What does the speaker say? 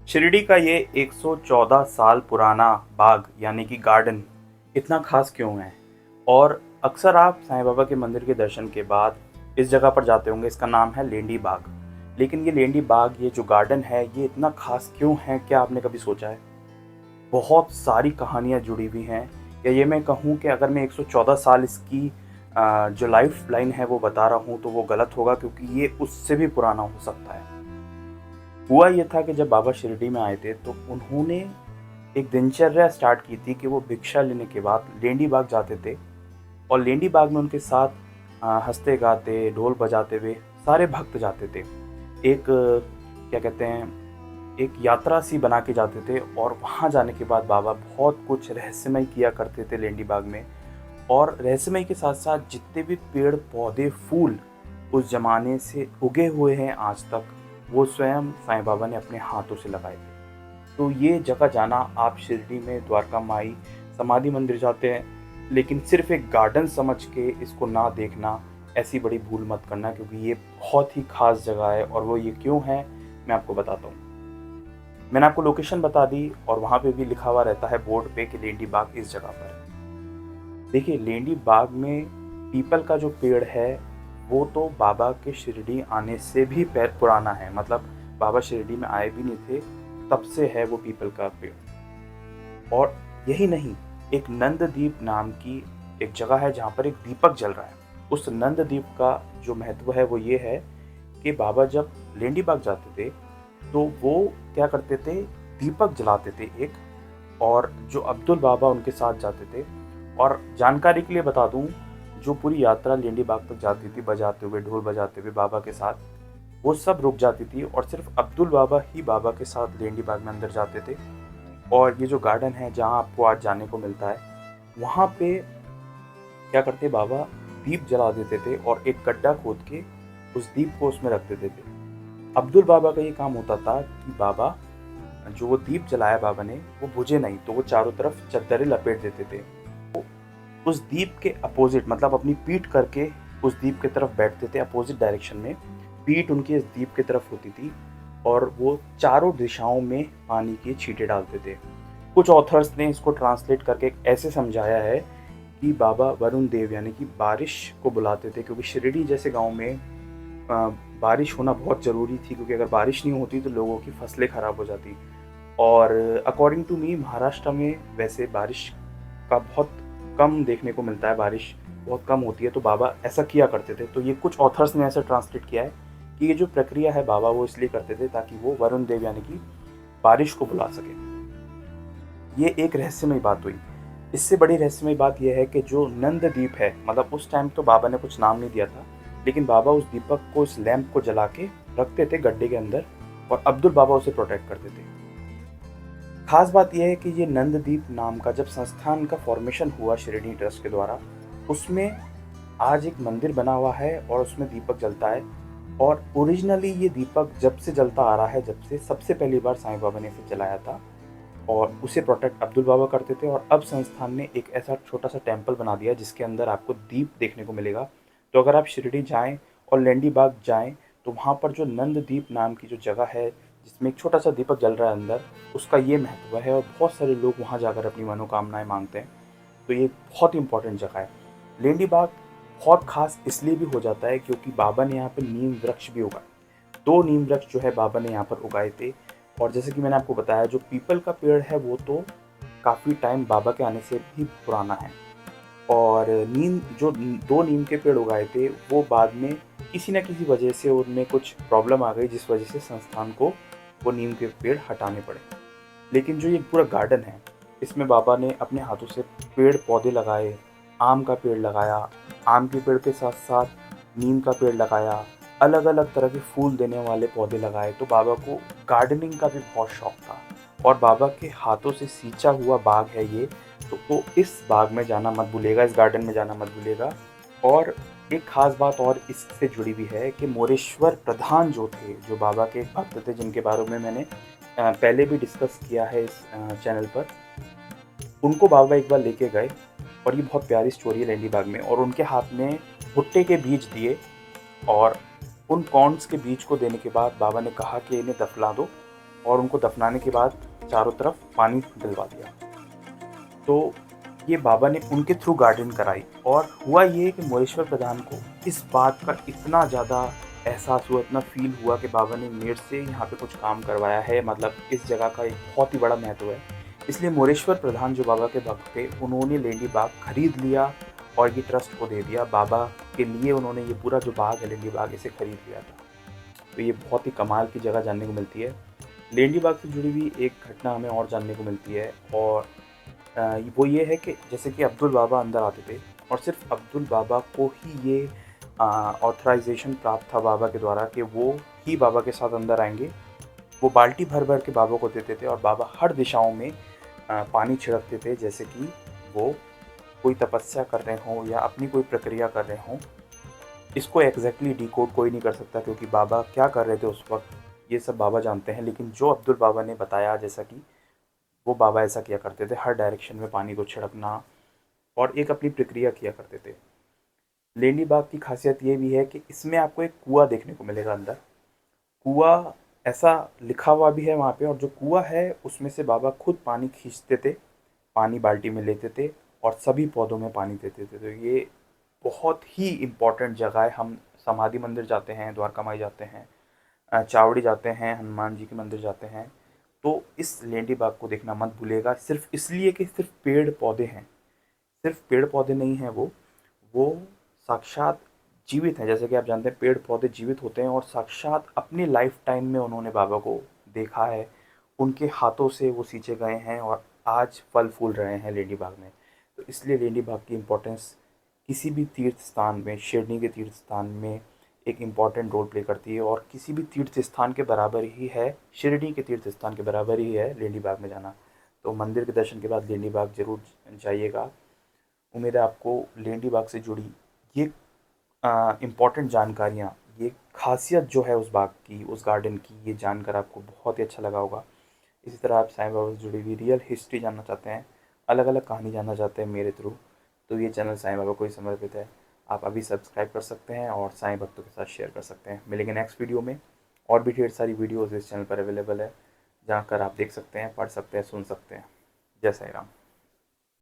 शिरडी का ये 114 साल पुराना बाग यानी कि गार्डन इतना खास क्यों है? और अक्सर आप साईं बाबा के मंदिर के दर्शन के बाद इस जगह पर जाते होंगे। इसका नाम है लेंडी बाग। लेकिन ये लेंडी बाग, ये जो गार्डन है, ये इतना खास क्यों है? क्या आपने कभी सोचा है? बहुत सारी कहानियाँ जुड़ी हुई हैं। या ये मैं कहूँ कि अगर मैं 114 साल इसकी जो लाइफ लाइन है वो बता रहा हूँ तो वो गलत होगा, क्योंकि ये उससे भी पुराना हो सकता है। हुआ ये था कि जब बाबा शिरडी में आए थे तो उन्होंने एक दिनचर्या स्टार्ट की थी कि वो भिक्षा लेने के बाद लेंडी बाग जाते थे। और लेंडी बाग में उनके साथ हंसते गाते ढोल बजाते हुए सारे भक्त जाते थे। एक क्या कहते हैं, एक यात्रा सी बना के जाते थे। और वहाँ जाने के बाद बाबा बहुत कुछ रहस्यमय किया करते थे लेंडी बाग में। और रहस्यमय के साथ साथ जितने भी पेड़ पौधे फूल उस जमाने से उगे हुए हैं आज तक, वो स्वयं साईं बाबा ने अपने हाथों से लगाए थे। तो ये जगह जाना, आप शिरडी में द्वारका माई समाधि मंदिर जाते हैं लेकिन सिर्फ एक गार्डन समझ के इसको ना देखना, ऐसी बड़ी भूल मत करना, क्योंकि ये बहुत ही खास जगह है। और वो ये क्यों है, मैं आपको बताता हूँ। मैंने आपको लोकेशन बता दी और वहाँ पे भी लिखा हुआ रहता है बोर्ड पे कि लेंडी बाग इस जगह पर है। देखिए, लेंडी बाग में पीपल का जो पेड़ है वो तो बाबा के शिरडी आने से भी पुराना है। मतलब बाबा शिरडी में आए भी नहीं थे तब से है वो पीपल का पेड़। और यही नहीं, एक नंददीप नाम की एक जगह है जहाँ पर एक दीपक जल रहा है। उस नंददीप का जो महत्व है वो ये है कि बाबा जब लेंडी बाग जाते थे तो वो क्या करते थे, दीपक जलाते थे एक। और जो अब्दुल बाबा उनके साथ जाते थे, और जानकारी के लिए बता दूं, जो पूरी यात्रा लेंडी बाग तक जाती थी बजाते हुए ढोल बजाते हुए बाबा के साथ, वो सब रुक जाती थी और सिर्फ अब्दुल बाबा ही बाबा के साथ लेंडी बाग में अंदर जाते थे। और ये जो गार्डन है जहाँ आपको आज जाने को मिलता है, वहाँ पे क्या करते बाबा, दीप जला देते थे और एक गड्ढा खोद के उस दीप को उसमें रख देते थे। अब्दुल बाबा का ये काम होता था कि बाबा जो वो दीप जलाया बाबा ने वो बुझे नहीं, तो वो चारों तरफ चद्दरें लपेट देते थे। वो उस दीप के अपोजिट, मतलब अपनी पीठ करके उस दीप की तरफ बैठते थे, अपोजिट डायरेक्शन में पीठ उनकी इस दीप की तरफ होती थी। और वो चारों दिशाओं में पानी की छींटे डालते थे। कुछ ऑथर्स ने इसको ट्रांसलेट करके ऐसे समझाया है कि बाबा वरुण देव यानी कि बारिश को बुलाते थे, क्योंकि शिरडी जैसे गांव में बारिश होना बहुत ज़रूरी थी, क्योंकि अगर बारिश नहीं होती तो लोगों की फसलें ख़राब हो जाती। और अकॉर्डिंग टू मी, महाराष्ट्र में वैसे बारिश का बहुत कम देखने को मिलता है, बारिश बहुत कम होती है, तो बाबा ऐसा किया करते थे। तो ये कुछ ऑथर्स ने ऐसा ट्रांसलेट किया है कि ये जो प्रक्रिया है बाबा वो इसलिए करते थे ताकि वो वरुण देव यानी कि बारिश को बुला सके। ये एक रहस्यमय बात हुई। इससे बड़ी रहस्यमय बात यह है कि जो नंददीप है, मतलब उस टाइम तो बाबा ने कुछ नाम नहीं दिया था, लेकिन बाबा उस दीपक को, इस लैंप को जला के रखते थे गड्ढे के अंदर और अब्दुल बाबा उसे प्रोटेक्ट करते थे। खास बात यह है कि ये नंददीप नाम का जब संस्थान का फॉर्मेशन हुआ शिरडी ट्रस्ट के द्वारा, उसमें आज एक मंदिर बना हुआ है और उसमें दीपक जलता है। और ओरिजिनली ये दीपक जब से जलता आ रहा है, जब से सबसे पहली बार साईं बाबा ने इसे जलाया था, और उसे प्रोटेक्ट अब्दुल बाबा करते थे। और अब संस्थान ने एक ऐसा छोटा सा टेम्पल बना दिया जिसके अंदर आपको दीप देखने को मिलेगा। तो अगर आप शिरडी जाएं और लेंडी बाग जाएं तो वहाँ पर जो नंददीप नाम की जो जगह है जिसमें एक छोटा सा दीपक जल रहा है अंदर, उसका ये महत्व है। और बहुत सारे लोग वहाँ जाकर अपनी मनोकामनाएं मांगते हैं। तो ये बहुत ही इंपॉर्टेंट जगह है। लेंडी बाग बहुत खास इसलिए भी हो जाता है क्योंकि बाबा ने यहाँ पर नीम वृक्ष भी उगाए। 2 नीम वृक्ष जो है बाबा ने यहाँ पर उगाए थे। और जैसे कि मैंने आपको बताया, जो पीपल का पेड़ है वो तो काफ़ी टाइम बाबा के आने से भी पुराना है। और नीम, जो 2 नीम के पेड़ उगाए थे वो बाद में किसी न किसी वजह से उनमें कुछ प्रॉब्लम आ गई, जिस वजह से संस्थान को वो नीम के पेड़ हटाने पड़े। लेकिन जो ये पूरा गार्डन है, इसमें बाबा ने अपने हाथों से पेड़ पौधे लगाए। आम का पेड़ लगाया, आम के पेड़ के साथ साथ नीम का पेड़ लगाया, अलग अलग तरह के फूल देने वाले पौधे लगाए। तो बाबा को गार्डनिंग का भी बहुत शौक था और बाबा के हाथों से सींचा हुआ बाग है ये। तो वो इस बाग में जाना मत भूलिएगा, इस गार्डन में जाना मत भूलिएगा। और एक खास बात और इससे जुड़ी हुई है कि मोरेश्वर प्रधान जो थे, जो बाबा के भक्त थे, जिनके बारे में मैंने पहले भी डिस्कस किया है इस चैनल पर, उनको बाबा एक बार लेके गए। और ये बहुत प्यारी स्टोरी है लेंडी बाग में। और उनके हाथ में भुट्टे के बीज दिए और उन कॉर्न्स के बीज को देने के बाद बाबा ने कहा कि इन्हें दफला दो और उनको दफनाने के बाद चारों तरफ पानी डलवा दिया। तो ये बाबा ने उनके थ्रू गार्डन कराई और हुआ ये कि मोरेश्वर प्रधान को इस बात का इतना ज़्यादा एहसास हुआ, इतना फ़ील हुआ कि बाबा ने मेरे से यहाँ पे कुछ काम करवाया है, मतलब इस जगह का एक बहुत ही बड़ा महत्व है। इसलिए मोरेश्वर प्रधान जो बाबा के भक्त थे, उन्होंने लेंडी बाग खरीद लिया और ये ट्रस्ट को दे दिया। बाबा के लिए उन्होंने ये पूरा जो बाग है लेंडी बाग, इसे खरीद लिया था। तो ये बहुत ही कमाल की जगह जानने को मिलती है। लेंडी बाग से जुड़ी हुई एक घटना हमें और जानने को मिलती है, और वो ये है कि जैसे कि अब्दुल बाबा अंदर आते थे और सिर्फ अब्दुल बाबा को ही ये ऑथराइजेशन प्राप्त था बाबा के द्वारा कि वो ही बाबा के साथ अंदर आएंगे। वो बाल्टी भर भर के बाबा को देते थे और बाबा हर दिशाओं में पानी छिड़कते थे, जैसे कि वो कोई तपस्या कर रहे हों या अपनी कोई प्रक्रिया कर रहे हों। इसको एग्जैक्टली डिकोड कोई नहीं कर सकता, क्योंकि बाबा क्या कर रहे थे उस वक्त ये सब बाबा जानते हैं। लेकिन जो अब्दुल बाबा ने बताया, जैसा कि वो बाबा ऐसा किया करते थे, हर डायरेक्शन में पानी को छिड़कना और एक अपनी प्रक्रिया किया करते थे। लेंडी बाग की खासियत ये भी है कि इसमें आपको एक कुआं देखने को मिलेगा अंदर। कुआं ऐसा लिखा हुआ भी है वहाँ पे, और जो कुआं है उसमें से बाबा खुद पानी खींचते थे, पानी बाल्टी में लेते थे और सभी पौधों में पानी देते थे। तो ये बहुत ही इम्पोर्टेंट जगह है। हम समाधि मंदिर जाते हैं, द्वारका माई जाते हैं, चावड़ी जाते हैं, हनुमान जी के मंदिर जाते हैं, तो इस लेंडी बाग को देखना मत भूलिएगा। सिर्फ इसलिए कि सिर्फ पेड़ पौधे हैं, सिर्फ पेड़ पौधे नहीं हैं, वो साक्षात जीवित हैं। जैसे कि आप जानते हैं पेड़ पौधे जीवित होते हैं, और साक्षात अपनी लाइफ टाइम में उन्होंने बाबा को देखा है, उनके हाथों से वो सींचे गए हैं और आज फल फूल रहे हैं लेंडी बाग में। तो इसलिए लेंडी बाग की इम्पोर्टेंस किसी भी तीर्थ स्थान में, शिरडी के तीर्थ स्थान में एक इम्पॉर्टेंट रोल प्ले करती है, और किसी भी तीर्थ स्थान के बराबर ही है, शिरडी के तीर्थ स्थान के बराबर ही है लेंडी बाग में जाना। तो मंदिर के दर्शन के बाद लेंडी बाग ज़रूर जाइएगा। उम्मीद है आपको लेंडी बाग से जुड़ी ये इम्पॉर्टेंट जानकारियाँ, ये खासियत जो है उस बाग की, उस गार्डन की, ये जानकर आपको बहुत ही अच्छा लगा होगा। इसी तरह आप साईं बाबा से जुड़ी हुई रियल हिस्ट्री जानना चाहते हैं, अलग अलग कहानी जानना चाहते हैं मेरे थ्रू, तो ये चैनल साईं बाबा को ही समर्पित है। आप अभी सब्सक्राइब कर सकते हैं और साईं भक्तों के साथ शेयर कर सकते हैं। मिलेंगे नेक्स्ट वीडियो में। और भी ढेर सारी वीडियोज़ इस चैनल पर अवेलेबल है, जहाँ कर आप देख सकते हैं, पढ़ सकते हैं, सुन सकते हैं। जय साईं राम।